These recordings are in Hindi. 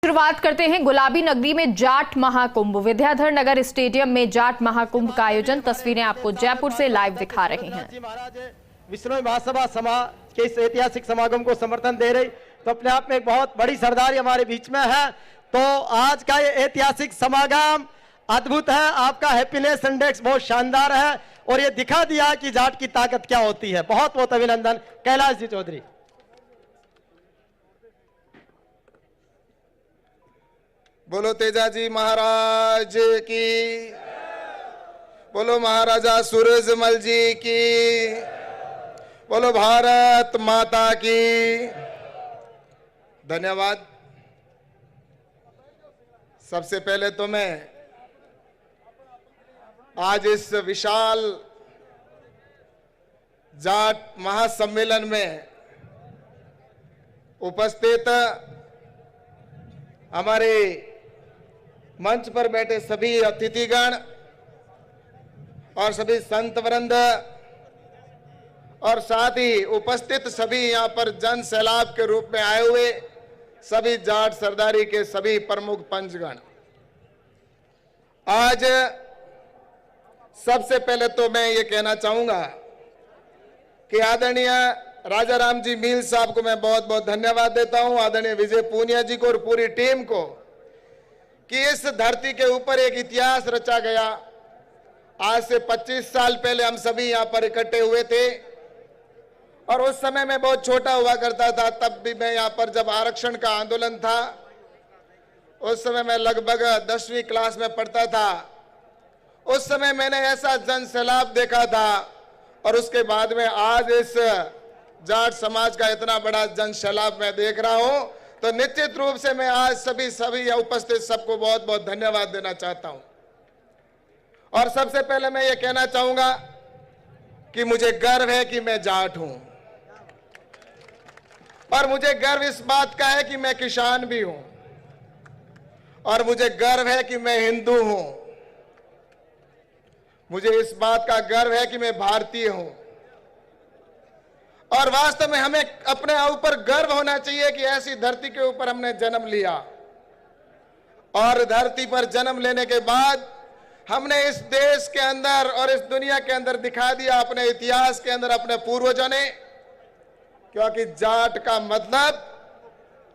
शुरुआत करते हैं गुलाबी नगरी में जाट महाकुंभ। विद्याधर नगर स्टेडियम में जाट महाकुंभ का आयोजन, तस्वीरें आपको जयपुर से लाइव दिखा रहे हैं। विश्नोई महासभा समाज के इस ऐतिहासिक समागम को समर्थन दे रही, तो अपने आप में एक बहुत बड़ी सरदारी हमारे बीच में है। तो आज का ये ऐतिहासिक समागम अद्भुत है, आपका हैप्पीनेस इंडेक्स बहुत शानदार है और ये दिखा दिया कि जाट की ताकत क्या होती है। बहुत बहुत अभिनंदन कैलाश जी चौधरी। बोलो तेजाजी महाराज की, बोलो महाराजा सूरजमल जी की, बोलो भारत माता की। धन्यवाद। सबसे पहले तो मैं आज इस विशाल जाट महासम्मेलन में उपस्थित हमारे मंच पर बैठे सभी अतिथिगण और सभी संत वृंद और साथ ही उपस्थित सभी यहाँ पर जन सैलाब के रूप में आए हुए सभी जाट सरदारी के सभी प्रमुख पंचगण, आज सबसे पहले तो मैं ये कहना चाहूंगा कि आदरणीय राजा राम जी मील साहब को मैं बहुत बहुत धन्यवाद देता हूं, आदरणीय विजय पूनिया जी को और पूरी टीम को, कि इस धरती के ऊपर एक इतिहास रचा गया। आज से 25 साल पहले हम सभी यहाँ पर इकट्ठे हुए थे और उस समय मैं बहुत छोटा हुआ करता था। तब भी मैं यहाँ पर जब आरक्षण का आंदोलन था, उस समय मैं लगभग 10वीं क्लास में पढ़ता था। उस समय मैंने ऐसा जन सैलाब देखा था और उसके बाद में आज इस जाट समाज का इतना बड़ा जन सैलाब मैं देख रहा हूं, तो निश्चित रूप से मैं आज सभी उपस्थित सबको बहुत बहुत धन्यवाद देना चाहता हूं। और सबसे पहले मैं ये कहना चाहूंगा कि मुझे गर्व है कि मैं जाट हूं और मुझे गर्व इस बात का है कि मैं किसान भी हूं और मुझे गर्व है कि मैं हिंदू हूं। मुझे इस बात का गर्व है कि मैं भारतीय हूं और वास्तव में हमें अपने ऊपर गर्व होना चाहिए कि ऐसी धरती के ऊपर हमने जन्म लिया और धरती पर जन्म लेने के बाद हमने इस देश के अंदर और इस दुनिया के अंदर दिखा दिया अपने इतिहास के अंदर अपने पूर्वजों ने, क्योंकि जाट का मतलब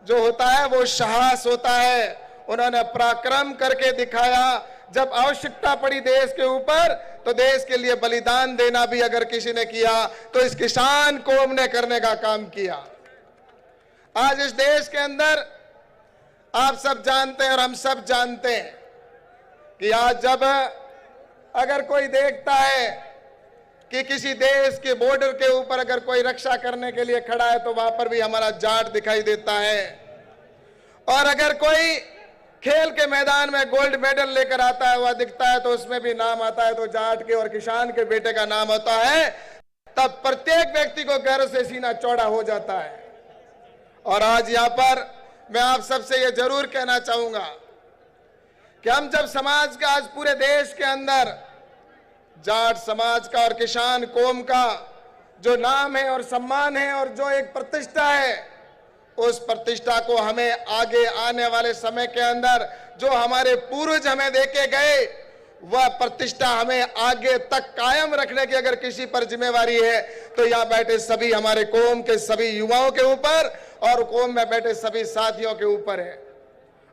जो होता है वो साहस होता है। उन्होंने पराक्रम करके दिखाया, जब आवश्यकता पड़ी देश के ऊपर तो देश के लिए बलिदान देना भी अगर किसी ने किया तो इस किसान कौम ने करने का काम किया। आज इस देश के अंदर आप सब जानते हैं और हम सब जानते हैं कि आज जब अगर कोई देखता है कि किसी देश के बॉर्डर के ऊपर अगर कोई रक्षा करने के लिए खड़ा है तो वहां पर भी हमारा जाट दिखाई देता है, और अगर कोई खेल के मैदान में गोल्ड मेडल लेकर आता है, वह दिखता है तो उसमें भी नाम आता है, तो जाट के और किसान के बेटे का नाम होता है, तब प्रत्येक व्यक्ति को गर्व से सीना चौड़ा हो जाता है। और आज यहाँ पर मैं आप सबसे ये जरूर कहना चाहूंगा कि हम जब समाज का आज पूरे देश के अंदर जाट समाज का और किसान कौम का जो नाम है और सम्मान है और जो एक प्रतिष्ठा है, उस प्रतिष्ठा को हमें आगे आने वाले समय के अंदर जो हमारे पूर्वज हमें देके गए, वह प्रतिष्ठा हमें आगे तक कायम रखने की अगर किसी पर जिम्मेवारी है तो यहाँ बैठे सभी हमारे कौम के सभी युवाओं के ऊपर और कौम में बैठे सभी साथियों के ऊपर है।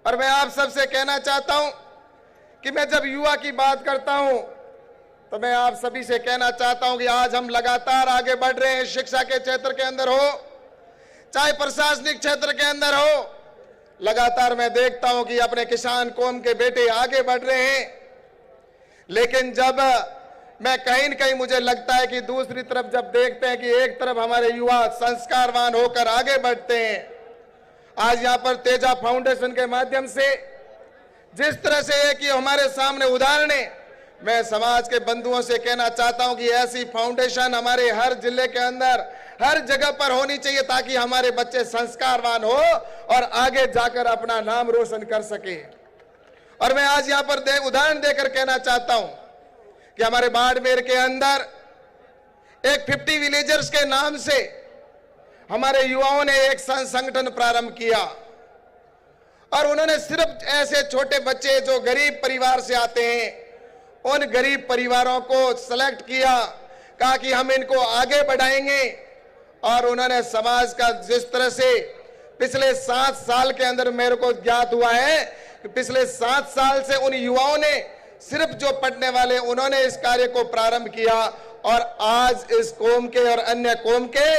और मैं आप सबसे कहना चाहता हूं कि मैं जब युवा की बात करता हूं तो मैं आप सभी से कहना चाहता हूं कि आज हम लगातार आगे बढ़ रहे हैं। शिक्षा के क्षेत्र के अंदर हो, चाहे प्रशासनिक क्षेत्र के अंदर हो, लगातार मैं देखता हूं कि अपने किसान कौम के बेटे आगे बढ़ रहे हैं। लेकिन जब मैं कहीं न कहीं मुझे लगता है कि दूसरी तरफ जब देखते हैं कि एक तरफ हमारे युवा संस्कारवान होकर आगे बढ़ते हैं, आज यहाँ पर तेजा फाउंडेशन के माध्यम से जिस तरह से एक ये हमारे सामने उदाहरण है, मैं समाज के बंधुओं से कहना चाहता हूं कि ऐसी फाउंडेशन हमारे हर जिले के अंदर हर जगह पर होनी चाहिए ताकि हमारे बच्चे संस्कारवान हो और आगे जाकर अपना नाम रोशन कर सके। और मैं आज यहाँ पर उदाहरण देकर कहना चाहता हूं कि हमारे बाड़मेर के अंदर एक 50 विलेजर्स के नाम से हमारे युवाओं ने एक संगठन प्रारंभ किया और उन्होंने सिर्फ ऐसे छोटे बच्चे जो गरीब परिवार से आते हैं उन गरीब परिवारों को सेलेक्ट किया, कहा कि हम इनको आगे बढ़ाएंगे। और उन्होंने समाज का जिस तरह से पिछले 7 साल के अंदर मेरे को ज्ञात हुआ है कि पिछले 7 साल से उन युवाओं ने सिर्फ जो पढ़ने वाले उन्होंने इस कार्य को प्रारंभ किया और आज इस कौम के और अन्य कौम के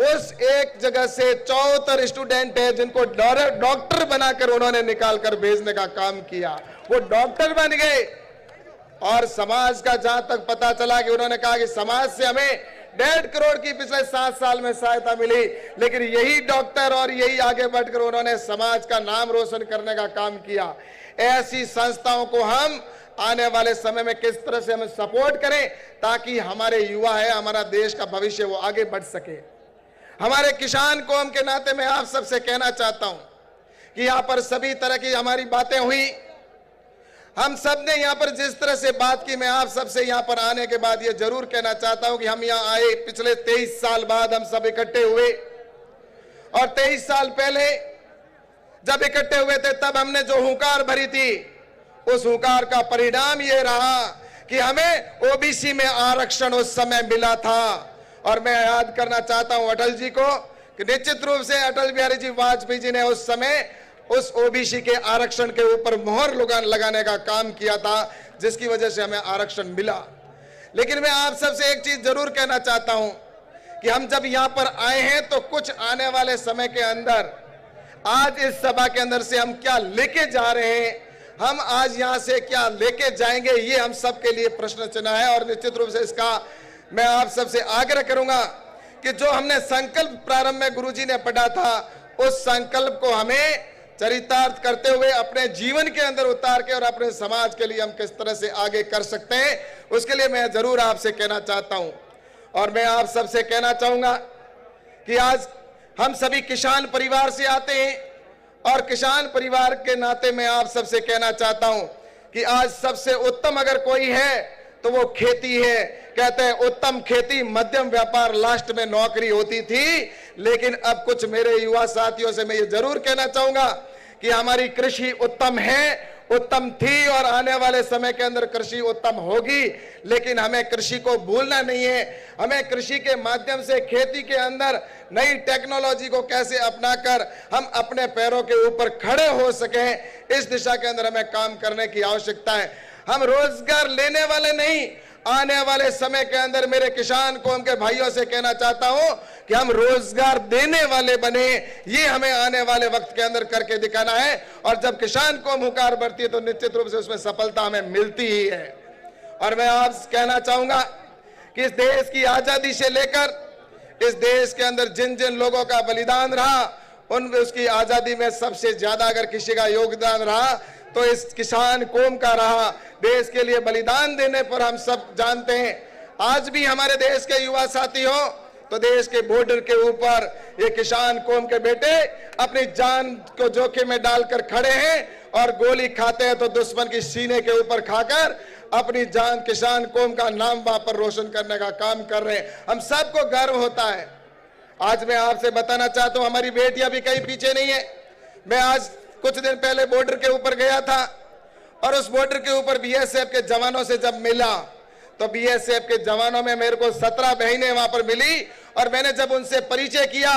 उस एक जगह से 74 स्टूडेंट है जिनको डॉक्टर बनाकर उन्होंने निकाल कर भेजने का काम किया, वो डॉक्टर बन गए। और समाज का जहां तक पता चला कि उन्होंने कहा कि समाज से हमें 1.5 करोड़ की पिछले 7 साल में सहायता मिली, लेकिन यही डॉक्टर और यही आगे बढ़कर उन्होंने समाज का नाम रोशन करने का काम किया। ऐसी संस्थाओं को हम आने वाले समय में किस तरह से हम सपोर्ट करें ताकि हमारे युवा है, हमारा देश का भविष्य वो आगे बढ़ सके। हमारे किसान कौम के नाते मैं आप सबसे कहना चाहता हूं कि यहां पर सभी तरह की हमारी बातें हुई, हम सब ने यहां पर जिस तरह से बात की, मैं आप सबसे यहां पर आने के बाद ये जरूर कहना चाहता हूं कि हम यहां आए पिछले 23 साल बाद हम सब इकट्ठे हुए और 23 साल पहले जब इकट्ठे हुए थे तब हमने जो हुंकार भरी थी उस हुंकार का परिणाम ये रहा कि हमें ओबीसी में आरक्षण उस समय मिला था। और मैं याद करना चाहता हूं अटल जी को कि निश्चित रूप से अटल बिहारी जी वाजपेयी जी ने उस समय उस ओबीसी के आरक्षण के ऊपर मोहर लगाने का काम किया था जिसकी वजह से हमें आरक्षण मिला। लेकिन मैं आप सबसे एक चीज जरूर कहना चाहता हूं कि हम जब यहां पर आए हैं तो कुछ आने वाले समय के अंदर आज इस सभा के अंदर से हम क्या लेके जा रहे हैं, हम आज यहां से क्या लेके जाएंगे, ये हम सबके लिए प्रश्न चिन्ह है। और निश्चित रूप से इसका मैं आप सबसे आग्रह करूंगा कि जो हमने संकल्प प्रारंभ में गुरुजी ने पढ़ा था उस संकल्प को हमें चरितार्थ करते हुए अपने जीवन के अंदर उतार के और अपने समाज के लिए हम किस तरह से आगे कर सकते हैं उसके लिए मैं जरूर आपसे कहना चाहता हूं। और मैं आप सबसे कहना चाहूंगा कि आज हम सभी किसान परिवार से आते हैं और किसान परिवार के नाते मैं आप सबसे कहना चाहता हूं कि आज सबसे उत्तम अगर कोई है तो वो खेती है। कहते हैं उत्तम खेती मध्यम व्यापार लास्ट में नौकरी होती थी, लेकिन अब कुछ मेरे युवा साथियों से मैं ये जरूर कहना चाहूंगा कि हमारी कृषि उत्तम है, उत्तम थी और आने वाले समय के अंदर कृषि उत्तम होगी। लेकिन हमें कृषि को भूलना नहीं है, हमें कृषि के माध्यम से खेती के अंदर नई टेक्नोलॉजी को कैसे अपनाकर हम अपने पैरों के ऊपर खड़े हो सके, इस दिशा के अंदर हमें काम करने की आवश्यकता है। हम रोजगार लेने वाले नहीं, आने वाले समय के अंदर मेरे किसान कौम के भाइयों से कहना चाहता हूं कि हम रोजगार देने वाले बने, ये हमें आने वाले वक्त के अंदर करके दिखाना है। और जब किसान कौम हुंकार बढ़ती है तो निश्चित रूप से उसमें सफलता हमें मिलती ही है। और मैं आप कहना चाहूंगा कि इस देश की आजादी से लेकर इस देश के अंदर जिन जिन लोगों का बलिदान रहा उन उसकी आजादी में सबसे ज्यादा अगर किसी का योगदान रहा तो इस किसान कौम का रहा। देश के लिए बलिदान देने पर हम सब जानते हैं। आज भी हमारे देश के युवा साथी हो तो देश के बॉर्डर के ऊपर ये किसान कौम के बेटे अपनी जान को जोखिम में डालकर खड़े हैं और गोली खाते हैं तो दुश्मन की सीने के ऊपर खाकर अपनी जान किसान कौम का नाम वहां पर रोशन करने का काम कर रहे हैं। हम सबको गर्व होता है। आज मैं आपसे बताना चाहता हूं हमारी बेटियां भी कहीं पीछे नहीं है। मैं आज कुछ दिन पहले बॉर्डर के ऊपर गया था और उस बॉर्डर के ऊपर बीएसएफ के जवानों से जब मिला तो बीएसएफ के जवानों में मेरे को 17 बहनें वहां पर मिली और मैंने जब उनसे परिचय किया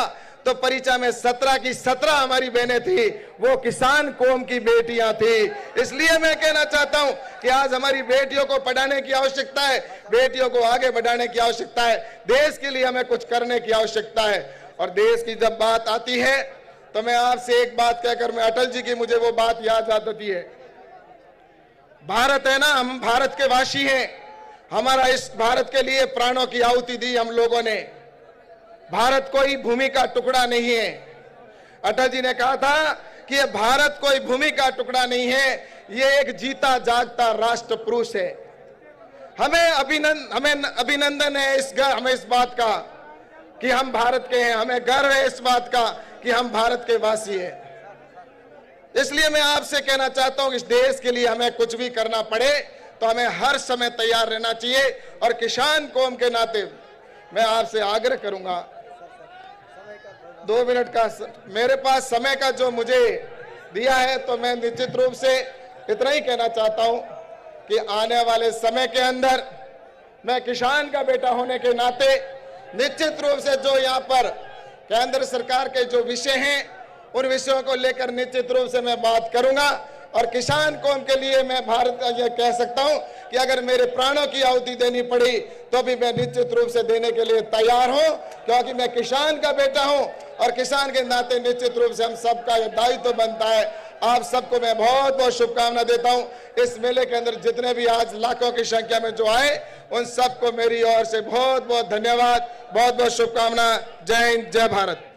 तो परिचय में 17 की 17 हमारी बहनें थी, वो किसान कौम की बेटियां थी। इसलिए मैं कहना चाहता हूं कि आज हमारी बेटियों को पढ़ाने की आवश्यकता है, बेटियों को आगे बढ़ाने की आवश्यकता है, देश के लिए हमें कुछ करने की आवश्यकता है। और देश की जब बात आती है तो मैं आपसे एक बात कहकर मैं अटल जी की मुझे वो बात याद आती है। भारत है ना, हम भारत के वासी हैं, हमारा इस भारत के लिए प्राणों की आहुति दी हम लोगों ने। भारत कोई भूमि का टुकड़ा नहीं है। अटल जी ने कहा था कि ये भारत कोई भूमि का टुकड़ा नहीं है, ये एक जीता जागता राष्ट्र पुरुष है। हमें अभिनंदन है हमें इस बात का कि हम भारत के हैं, हमें गर्व है इस बात का कि हम भारत के वासी हैं। इसलिए मैं आपसे कहना चाहता हूं कि इस देश के लिए हमें कुछ भी करना पड़े तो हमें हर समय तैयार रहना चाहिए। और किसान कौम के नाते मैं आपसे आग्रह करूंगा, 2 मिनट का मेरे पास समय का जो मुझे दिया है। तो मैं निश्चित रूप से इतना ही कहना चाहता हूं कि आने वाले समय के अंदर मैं किसान का बेटा होने के नाते निश्चित रूप से जो यहाँ पर केंद्र सरकार के जो विषय हैं उन विषयों को लेकर निश्चित रूप से मैं बात करूंगा। और किसान कौम के लिए मैं भारत ये कह सकता हूं कि अगर मेरे प्राणों की आहुति देनी पड़ी तो भी मैं निश्चित रूप से देने के लिए तैयार हूं, क्योंकि मैं किसान का बेटा हूं और किसान के नाते निश्चित रूप से हम सबका ये दायित्व बनता है। आप सबको मैं बहुत बहुत शुभकामना देता हूं। इस मेले के अंदर जितने भी आज लाखों की संख्या में जो आए उन सबको मेरी ओर से बहुत बहुत धन्यवाद, बहुत बहुत शुभकामना। जय हिंद, जय भारत।